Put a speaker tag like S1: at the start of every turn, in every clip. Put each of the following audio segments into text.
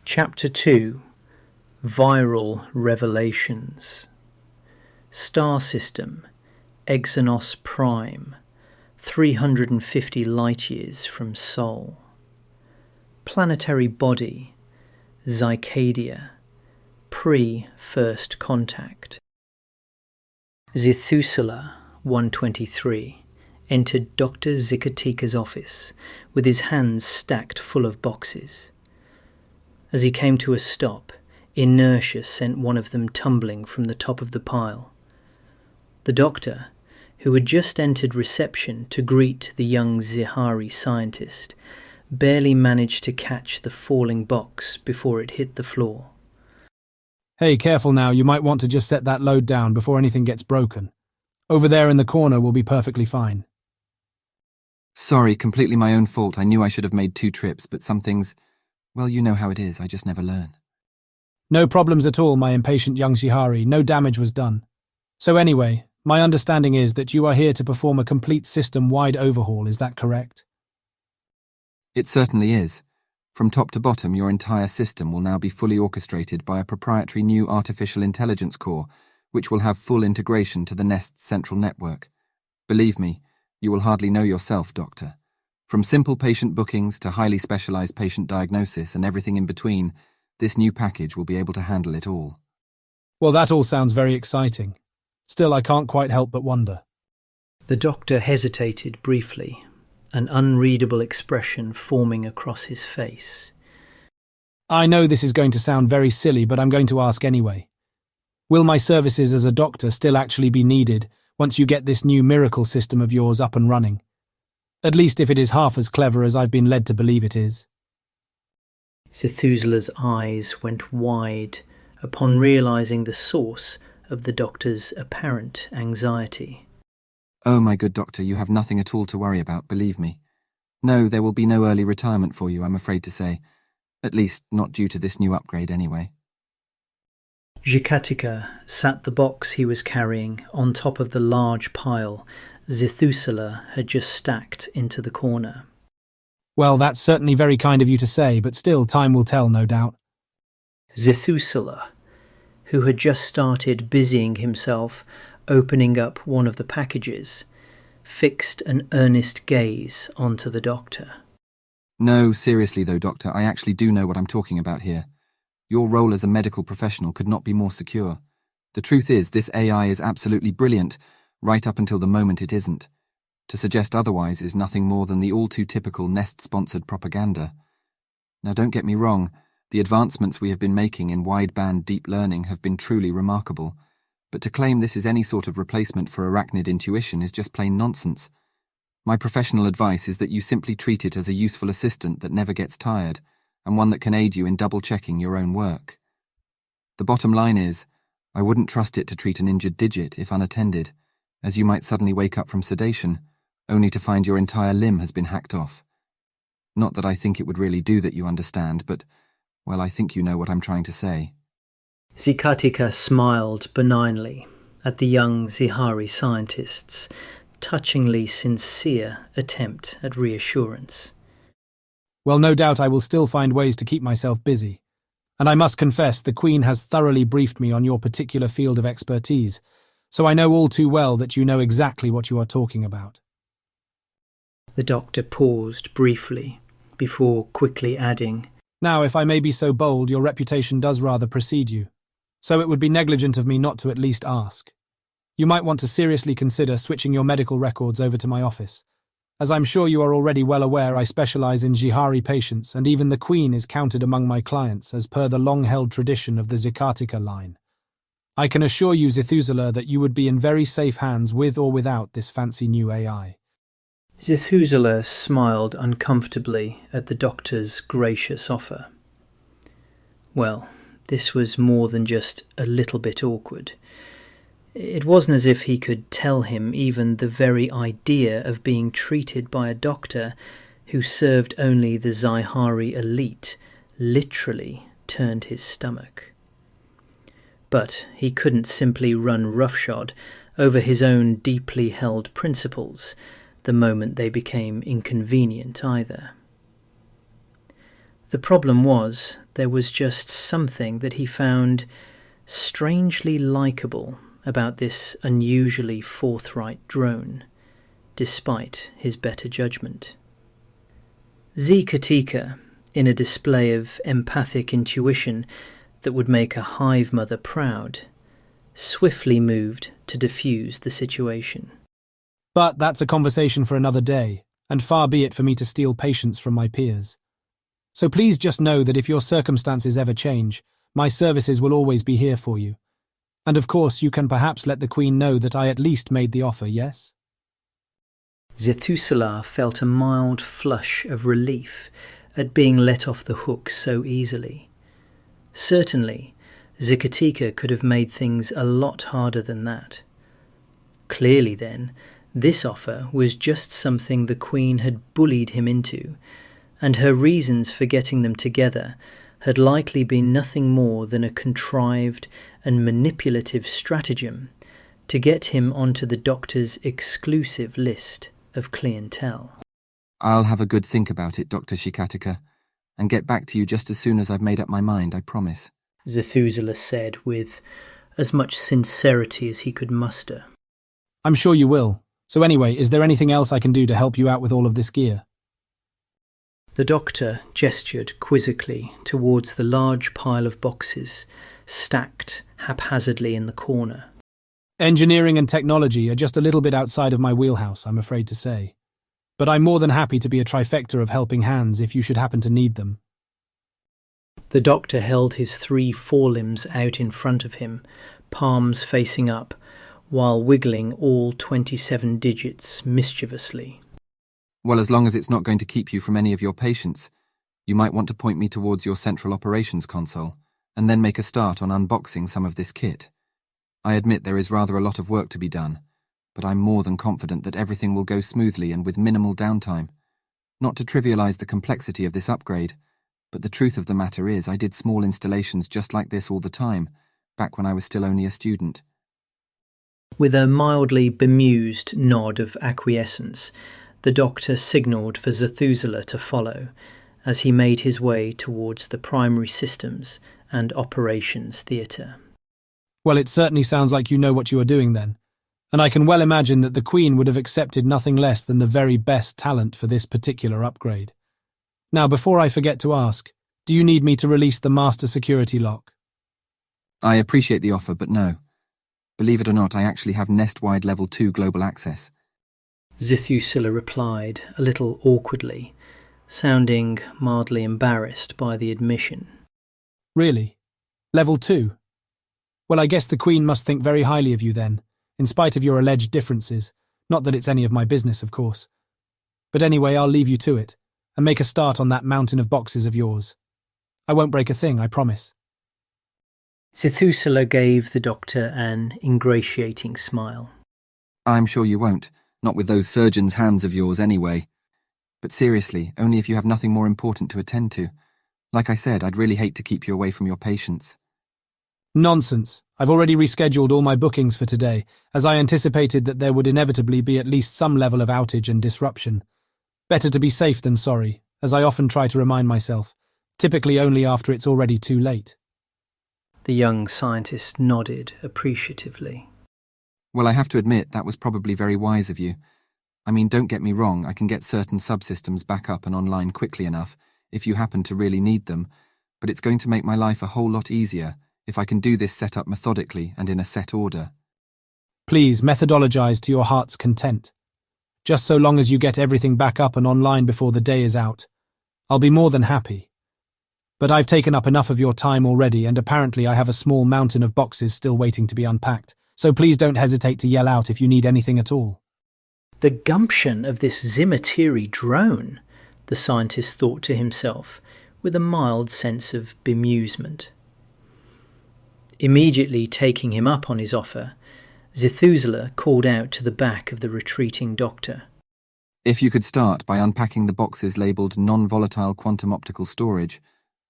S1: Chapter 2: Viral Revelations. Star System Exynos Prime, 350 light-years from Sol. Planetary Body Zycadia, pre-First Contact. Zithusula 123 entered Dr. Zikatika's office with his hands stacked full of boxes. As he came to a stop, inertia sent one of them tumbling from the top of the pile. The doctor, who had just entered reception to greet the young Zihari scientist, barely managed to catch the falling box before it hit the floor.
S2: Hey, careful now, you might want to just set that load down before anything gets broken. Over there in the corner will be perfectly fine.
S3: Sorry, completely my own fault. I knew I should have made 2 trips, but some things, well, you know how it is, I just never learn.
S2: No problems at all, my impatient young Zihari, no damage was done. So anyway, my understanding is that you are here to perform a complete system-wide overhaul, is that correct?
S3: It certainly is. From top to bottom, your entire system will now be fully orchestrated by a proprietary new artificial intelligence core, which will have full integration to the Nest's central network. Believe me, you will hardly know yourself, Doctor. From simple patient bookings to highly specialized patient diagnosis and everything in between, this new package will be able to handle it all.
S2: Well, that all sounds very exciting. Still, I can't quite help but wonder.
S1: The doctor hesitated briefly, an unreadable expression forming across his face.
S2: I know this is going to sound very silly, but I'm going to ask anyway. Will my services as a doctor still actually be needed once you get this new miracle system of yours up and running? At least if it is half as clever as I've been led to believe it is.
S1: Zithusula's eyes went wide upon realizing the source of the doctor's apparent anxiety.
S3: Oh, my good doctor, you have nothing at all to worry about, believe me. No, there will be no early retirement for you, I'm afraid to say. At least, not due to this new upgrade anyway.
S1: Zikatika sat the box he was carrying on top of the large pile Zithusula had just stacked into the corner.
S2: Well, that's certainly very kind of you to say, but still time will tell, no doubt.
S1: Zithusula, who had just started busying himself opening up one of the packages, fixed an earnest gaze onto the doctor.
S3: No, seriously though, Doctor, I actually do know what I'm talking about here. Your role as a medical professional could not be more secure. The truth is, this AI is absolutely brilliant, right up until the moment it isn't. To suggest otherwise is nothing more than the all-too-typical Nest-sponsored propaganda. Now don't get me wrong, the advancements we have been making in wideband deep learning have been truly remarkable, but to claim this is any sort of replacement for arachnid intuition is just plain nonsense. My professional advice is that you simply treat it as a useful assistant that never gets tired, and one that can aid you in double-checking your own work. The bottom line is, I wouldn't trust it to treat an injured digit if unattended, as you might suddenly wake up from sedation, only to find your entire limb has been hacked off. Not that I think it would really do that, you understand, but, well, I think you know what I'm trying to say.
S1: Zikatika smiled benignly at the young Zihari scientist's touchingly sincere attempt at reassurance.
S2: Well, no doubt I will still find ways to keep myself busy. And I must confess, the Queen has thoroughly briefed me on your particular field of expertise, so I know all too well that you know exactly what you are talking about.
S1: The doctor paused briefly, before quickly adding,
S2: Now, if I may be so bold, your reputation does rather precede you, so it would be negligent of me not to at least ask. You might want to seriously consider switching your medical records over to my office. As I'm sure you are already well aware, I specialize in Zihari patients, and even the Queen is counted among my clients as per the long-held tradition of the Zikatika line. I can assure you, Zithusula, that you would be in very safe hands with or without this fancy new AI.
S1: Zithusula smiled uncomfortably at the doctor's gracious offer. Well, this was more than just a little bit awkward. It wasn't as if he could tell him even the very idea of being treated by a doctor who served only the Zihari elite literally turned his stomach. But he couldn't simply run roughshod over his own deeply held principles the moment they became inconvenient either. The problem was, there was just something that he found strangely likeable about this unusually forthright drone, despite his better judgment. Zikatika, in a display of empathic intuition that would make a hive mother proud, swiftly moved to defuse the situation.
S2: But that's a conversation for another day, and far be it for me to steal patience from my peers. So please just know that if your circumstances ever change, my services will always be here for you. And of course you can perhaps let the Queen know that I at least made the offer, yes?
S1: Zethusela felt a mild flush of relief at being let off the hook so easily. Certainly, Zikatika could have made things a lot harder than that. Clearly then, this offer was just something the Queen had bullied him into, and her reasons for getting them together had likely been nothing more than a contrived and manipulative stratagem to get him onto the Doctor's exclusive list of clientele.
S3: I'll have a good think about it, Dr. Shikatika, and get back to you just as soon as I've made up my mind, I promise.
S1: Zethusela said with as much sincerity as he could muster.
S2: I'm sure you will. So anyway, is there anything else I can do to help you out with all of this gear?
S1: The Doctor gestured quizzically towards the large pile of boxes stacked haphazardly in the corner.
S2: Engineering and technology are just a little bit outside of my wheelhouse, I'm afraid to say. But I'm more than happy to be a trifecta of helping hands if you should happen to need them.
S1: The Doctor held his 3 forelimbs out in front of him, palms facing up, while wiggling all 27 digits mischievously.
S3: Well, as long as it's not going to keep you from any of your patients, you might want to point me towards your central operations console, and then make a start on unboxing some of this kit. I admit there is rather a lot of work to be done, but I'm more than confident that everything will go smoothly and with minimal downtime. Not to trivialize the complexity of this upgrade, but the truth of the matter is I did small installations just like this all the time, back when I was still only a student.
S1: With a mildly bemused nod of acquiescence, the Doctor signalled for Zethusela to follow, as he made his way towards the primary systems and operations theatre.
S2: Well, it certainly sounds like you know what you are doing then, and I can well imagine that the Queen would have accepted nothing less than the very best talent for this particular upgrade. Now, before I forget to ask, do you need me to release the master security lock?
S3: I appreciate the offer, but no. Believe it or not, I actually have Nest-wide Level 2 global access.
S1: Zethusela replied, a little awkwardly, sounding mildly embarrassed by the admission.
S2: Really? Level 2? Well, I guess the Queen must think very highly of you then, in spite of your alleged differences. Not that it's any of my business, of course. But anyway, I'll leave you to it, and make a start on that mountain of boxes of yours. I won't break a thing, I promise.
S1: Zethusela gave the Doctor an ingratiating smile.
S3: I'm sure you won't, not with those surgeon's hands of yours anyway. But seriously, only if you have nothing more important to attend to. Like I said, I'd really hate to keep you away from your patients.
S2: Nonsense. I've already rescheduled all my bookings for today, as I anticipated that there would inevitably be at least some level of outage and disruption. Better to be safe than sorry, as I often try to remind myself, typically only after it's already too late.
S1: The young scientist nodded appreciatively.
S3: Well, I have to admit, that was probably very wise of you. I mean, don't get me wrong, I can get certain subsystems back up and online quickly enough, if you happen to really need them, but it's going to make my life a whole lot easier if I can do this setup methodically and in a set order.
S2: Please methodologize to your heart's content. Just so long as you get everything back up and online before the day is out. I'll be more than happy. But I've taken up enough of your time already, and apparently I have a small mountain of boxes still waiting to be unpacked, so please don't hesitate to yell out if you need anything at all.
S1: The gumption of this Zimatiri drone, the scientist thought to himself, with a mild sense of bemusement. Immediately taking him up on his offer, Zethusela called out to the back of the retreating Doctor.
S3: If you could start by unpacking the boxes labelled non-volatile quantum optical storage,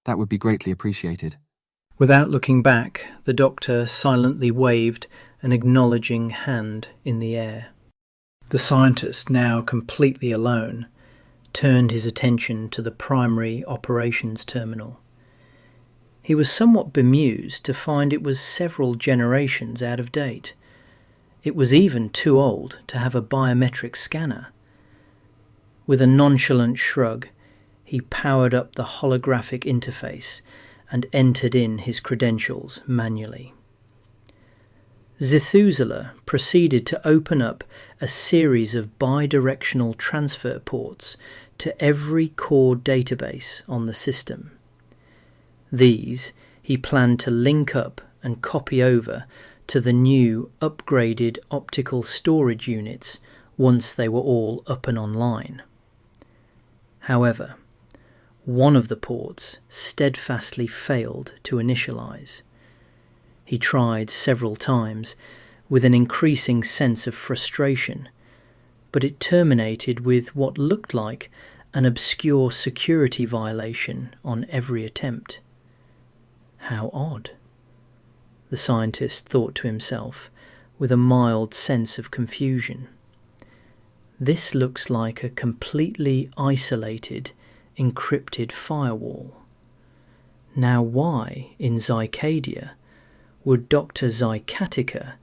S3: that would be greatly appreciated.
S1: Without looking back, the Doctor silently waved an acknowledging hand in the air. The scientist, now completely alone, turned his attention to the primary operations terminal. He was somewhat bemused to find it was several generations out of date. It was even too old to have a biometric scanner. With a nonchalant shrug, he powered up the holographic interface and entered in his credentials manually. Zithusela proceeded to open up a series of bidirectional transfer ports to every core database on the system. These he planned to link up and copy over to the new upgraded optical storage units once they were all up and online. However, one of the ports steadfastly failed to initialize. He tried several times with an increasing sense of frustration, but it terminated with what looked like an obscure security violation on every attempt. How odd, the scientist thought to himself with a mild sense of confusion. This looks like a completely isolated, encrypted firewall. Now why, in Zycadia, would Dr. Zycatica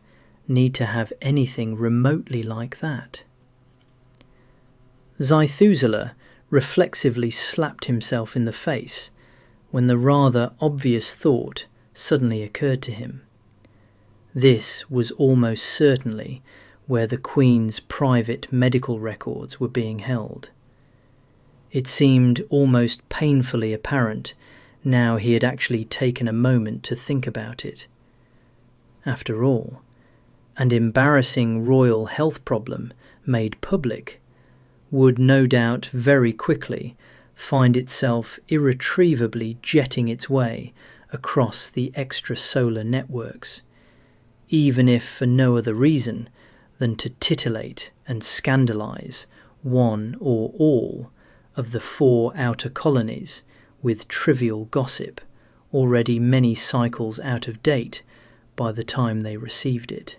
S1: need to have anything remotely like that? Zithusela reflexively slapped himself in the face when the rather obvious thought suddenly occurred to him. This was almost certainly where the Queen's private medical records were being held. It seemed almost painfully apparent now he had actually taken a moment to think about it. After all, an embarrassing royal health problem made public would no doubt very quickly find itself irretrievably jetting its way across the extrasolar networks, even if for no other reason than to titillate and scandalize one or all of the 4 outer colonies with trivial gossip already many cycles out of date by the time they received it.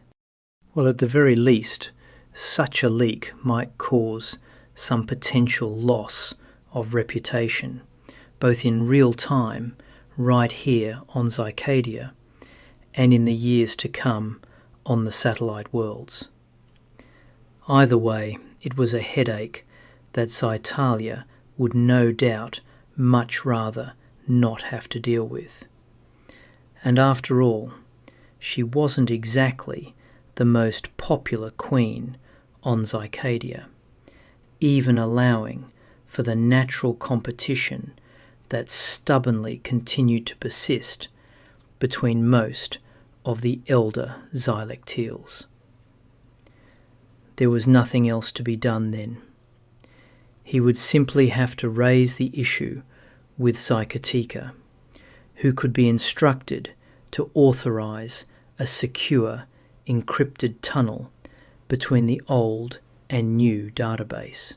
S1: Well, at the very least, such a leak might cause some potential loss of reputation, both in real time, right here on Zycadia, and in the years to come on the satellite worlds. Either way, it was a headache that Zytalia would no doubt much rather not have to deal with. And after all, she wasn't exactly the most popular queen on Zycadia, even allowing for the natural competition that stubbornly continued to persist between most of the elder Xylectials. There was nothing else to be done then. He would simply have to raise the issue with Zycatica, who could be instructed to authorize a secure, encrypted tunnel between the old and new database.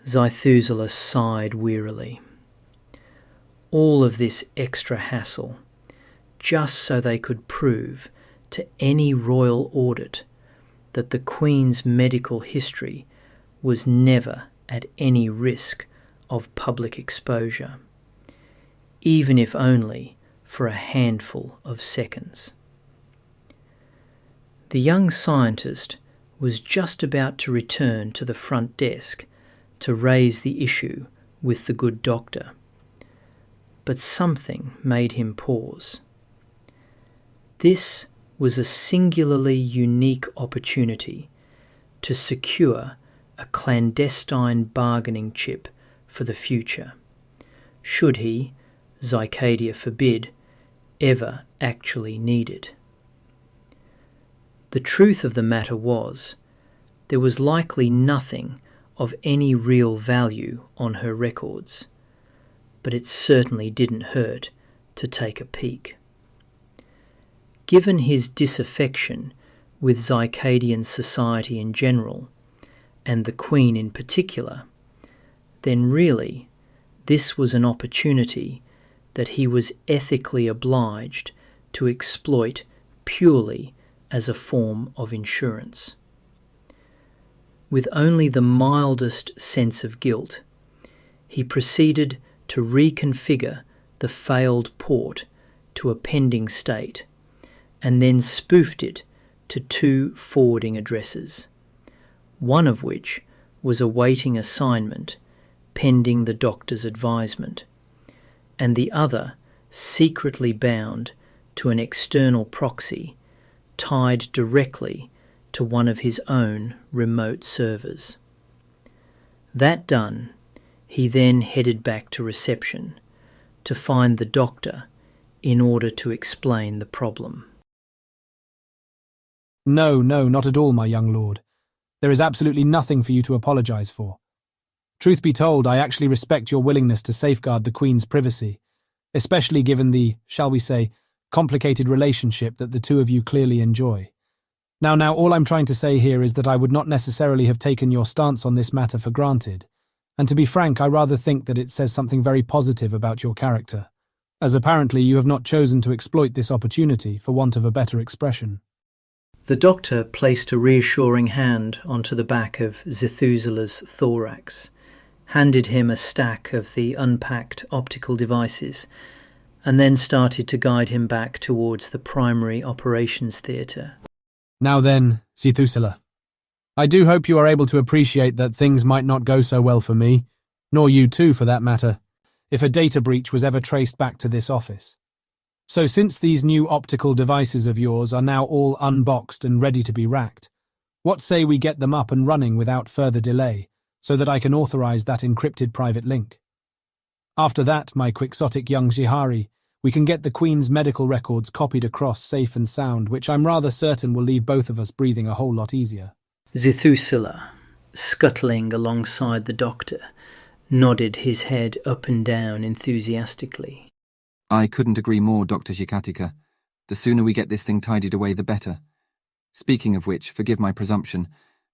S1: Zithusela sighed wearily. All of this extra hassle, just so they could prove to any royal audit that the Queen's medical history was never at any risk of public exposure, even if only for a handful of seconds. The young scientist was just about to return to the front desk to raise the issue with the good doctor, but something made him pause. This was a singularly unique opportunity to secure a clandestine bargaining chip for the future, should he, Zycadia forbid, ever actually need it. The truth of the matter was, there was likely nothing of any real value on her records, but it certainly didn't hurt to take a peek. Given his disaffection with Zycadian society in general, and the Queen in particular, then really this was an opportunity that he was ethically obliged to exploit purely as a form of insurance. With only the mildest sense of guilt, he proceeded to reconfigure the failed port to a pending state and then spoofed it to 2 forwarding addresses, one of which was awaiting assignment pending the doctor's advisement, and the other secretly bound to an external proxy tied directly to one of his own remote servers. That done, he then headed back to reception to find the doctor in order to explain the problem.
S2: No, not at all, my young lord. There is absolutely nothing for you to apologize for. Truth be told, I actually respect your willingness to safeguard the Queen's privacy, especially given the, shall we say, complicated relationship that the two of you clearly enjoy. Now, all I'm trying to say here is that I would not necessarily have taken your stance on this matter for granted, and to be frank, I rather think that it says something very positive about your character, as apparently you have not chosen to exploit this opportunity for want of a better expression.
S1: The doctor placed a reassuring hand onto the back of Zethusela's thorax, handed him a stack of the unpacked optical devices, and then started to guide him back towards the primary operations theatre.
S2: Now then, Zethusela, I do hope you are able to appreciate that things might not go so well for me, nor you too for that matter, if a data breach was ever traced back to this office. So since these new optical devices of yours are now all unboxed and ready to be racked, what say we get them up and running without further delay, so that I can authorize that encrypted private link? After that, my quixotic young Jihari, we can get the Queen's medical records copied across safe and sound, which I'm rather certain will leave both of us breathing a whole lot easier.
S1: Zethusela, scuttling alongside the doctor, nodded his head up and down enthusiastically.
S3: I couldn't agree more, Dr. Shikatika. The sooner we get this thing tidied away, the better. Speaking of which, forgive my presumption,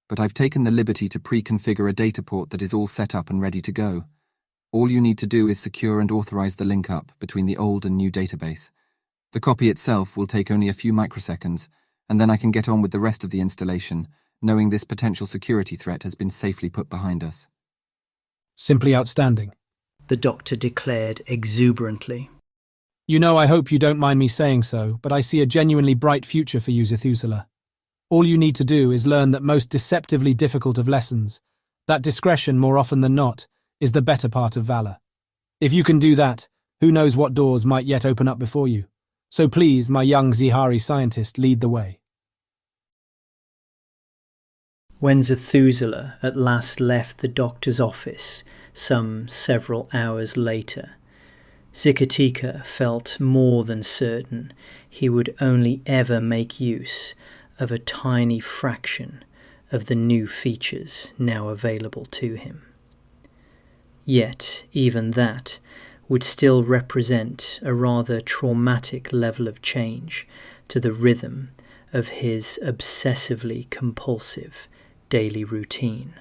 S3: but I've taken the liberty to pre-configure a data port that is all set up and ready to go. All you need to do is secure and authorize the link up between the old and new database. The copy itself will take only a few microseconds, and then I can get on with the rest of the installation, knowing this potential security threat has been safely put behind us.
S2: Simply outstanding,
S1: the doctor declared exuberantly.
S2: You know, I hope you don't mind me saying so, but I see a genuinely bright future for you, Zethusela. All you need to do is learn that most deceptively difficult of lessons, that discretion, more often than not, is the better part of valor. If you can do that, who knows what doors might yet open up before you. So please, my young Zihari scientist, lead the way.
S1: When Zethusela at last left the doctor's office, some several hours later, Zikatika felt more than certain he would only ever make use of a tiny fraction of the new features now available to him. Yet, even that would still represent a rather traumatic level of change to the rhythm of his obsessively compulsive daily routine.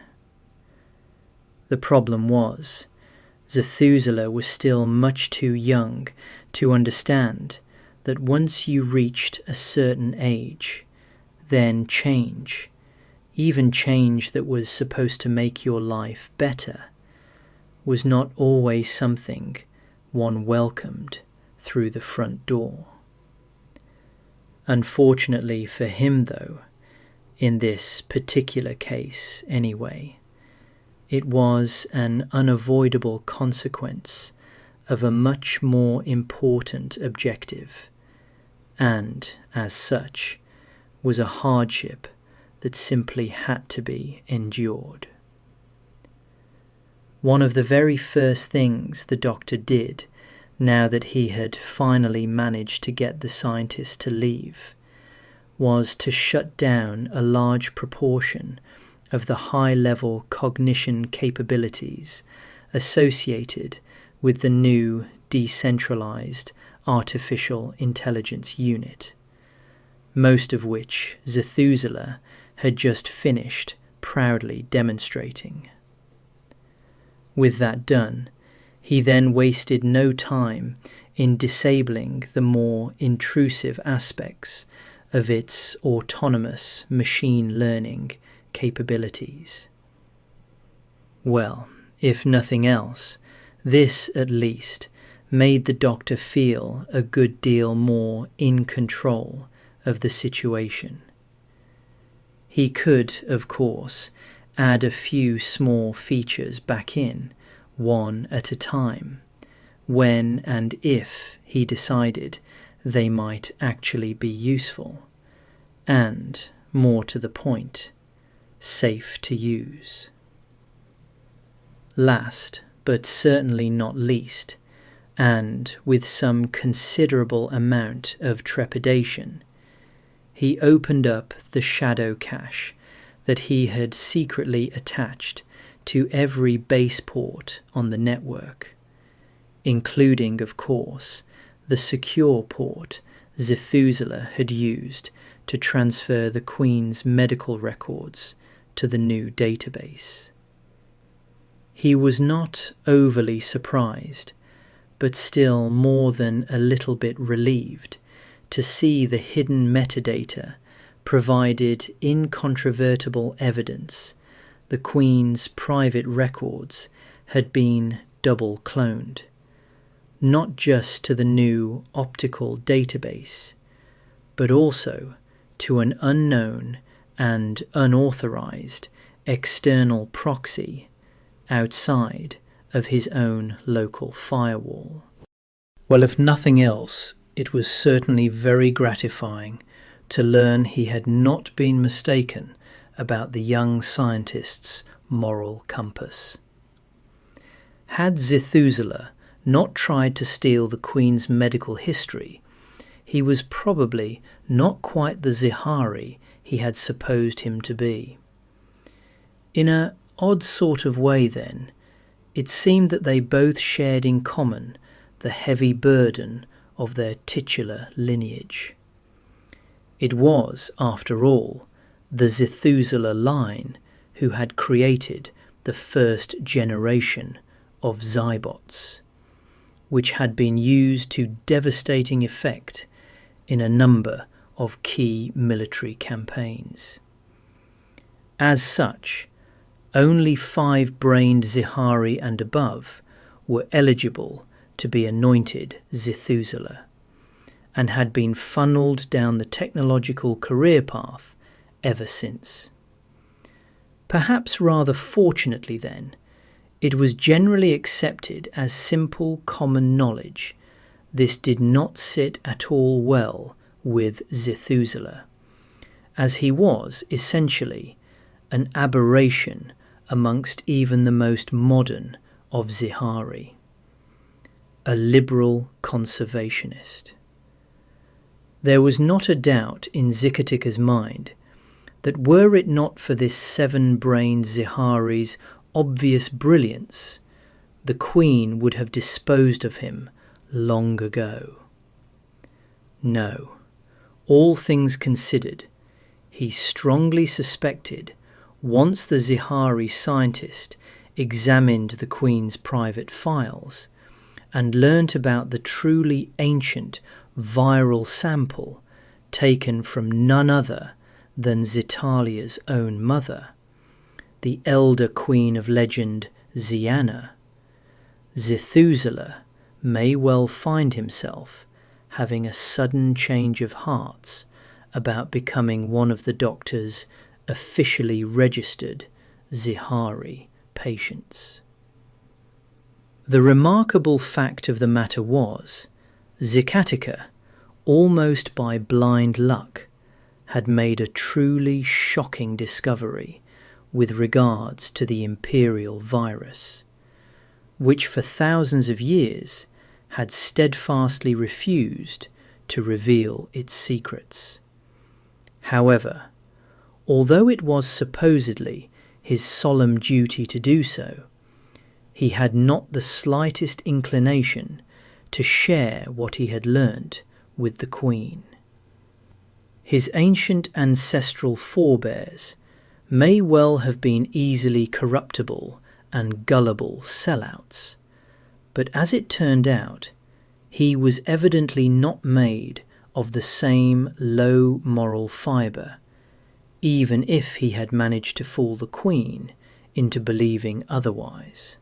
S1: The problem was, Zethusela was still much too young to understand that once you reached a certain age, then change, even change that was supposed to make your life better, was not always something one welcomed through the front door. Unfortunately for him, though, in this particular case anyway, it was an unavoidable consequence of a much more important objective, and, as such, was a hardship that simply had to be endured. One of the very first things the doctor did, now that he had finally managed to get the scientist to leave, was to shut down a large proportion of the high-level cognition capabilities associated with the new decentralized artificial intelligence unit, most of which Zethusela had just finished proudly demonstrating. With that done, he then wasted no time in disabling the more intrusive aspects of its autonomous machine learning capabilities. Well, if nothing else, this at least made the Doctor feel a good deal more in control of the situation. He could, of course, add a few small features back in, one at a time, when and if he decided they might actually be useful, and, more to the point, safe to use. Last, but certainly not least, and with some considerable amount of trepidation, he opened up the shadow cache that he had secretly attached to every base port on the network, including, of course, the secure port Zethusela had used to transfer the Queen's medical records to the new database. He was not overly surprised, but still more than a little bit relieved to see the hidden metadata provided incontrovertible evidence the Queen's private records had been double cloned, not just to the new optical database, but also to an unknown and unauthorized external proxy outside of his own local firewall. Well, if nothing else, it was certainly very gratifying to learn he had not been mistaken about the young scientist's moral compass. Had Zethusela not tried to steal the Queen's medical history, he was probably not quite the Zihari he had supposed him to be. In an odd sort of way, then, it seemed that they both shared in common the heavy burden of their titular lineage. It was, after all, the Zethusela line who had created the first generation of Zybots, which had been used to devastating effect in a number of key military campaigns. As such, only 5-brained Zihari and above were eligible to be anointed Zethusela, and had been funneled down the technological career path ever since. Perhaps rather fortunately then, it was generally accepted as simple common knowledge this did not sit at all well with Zethusela, as he was essentially an aberration amongst even the most modern of Zihari, a liberal conservationist. There was not a doubt in Zikatika's mind that were it not for this 7-brained Zihari's obvious brilliance, the Queen would have disposed of him long ago. No, all things considered, he strongly suspected, once the Zihari scientist examined the Queen's private files and learnt about the truly ancient viral sample taken from none other than Zitalia's own mother, the elder queen of legend Ziana, Zethusela may well find himself having a sudden change of hearts about becoming one of the Doctor's officially registered Zihari patients. The remarkable fact of the matter was, Zikatika, almost by blind luck, had made a truly shocking discovery with regards to the Imperial virus, which for thousands of years had steadfastly refused to reveal its secrets. However, although it was supposedly his solemn duty to do so, he had not the slightest inclination to share what he had learnt with the Queen. His ancient ancestral forebears may well have been easily corruptible and gullible sellouts, but as it turned out, he was evidently not made of the same low moral fibre, even if he had managed to fool the Queen into believing otherwise.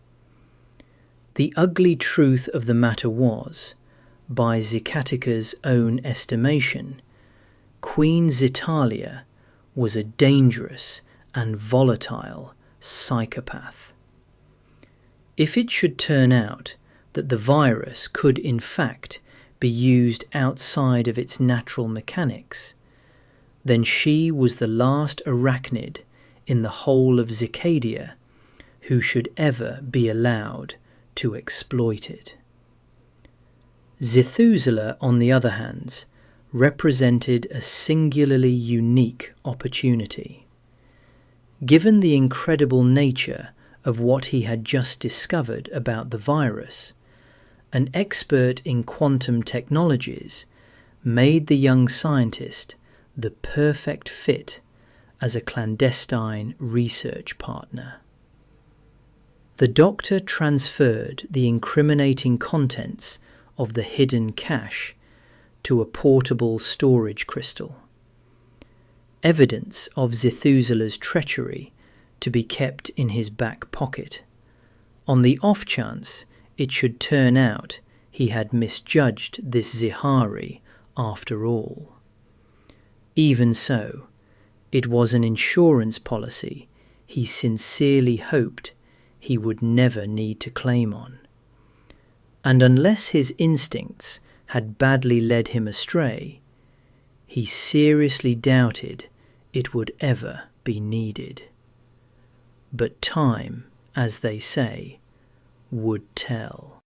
S1: The ugly truth of the matter was, by Zacatecas' own estimation, Queen Zitalia was a dangerous and volatile psychopath. If it should turn out that the virus could in fact be used outside of its natural mechanics, then she was the last arachnid in the whole of Zicadia who should ever be allowed to exploit it. Zithusula, on the other hand, represented a singularly unique opportunity. Given the incredible nature of what he had just discovered about the virus, an expert in quantum technologies made the young scientist the perfect fit as a clandestine research partner. The doctor transferred the incriminating contents of the hidden cache to a portable storage crystal. Evidence of Zithusula's treachery to be kept in his back pocket, on the off chance it should turn out he had misjudged this Zihari after all. Even so, it was an insurance policy he sincerely hoped he would never need to claim on. And unless his instincts had badly led him astray, he seriously doubted it would ever be needed. But time, as they say, would tell.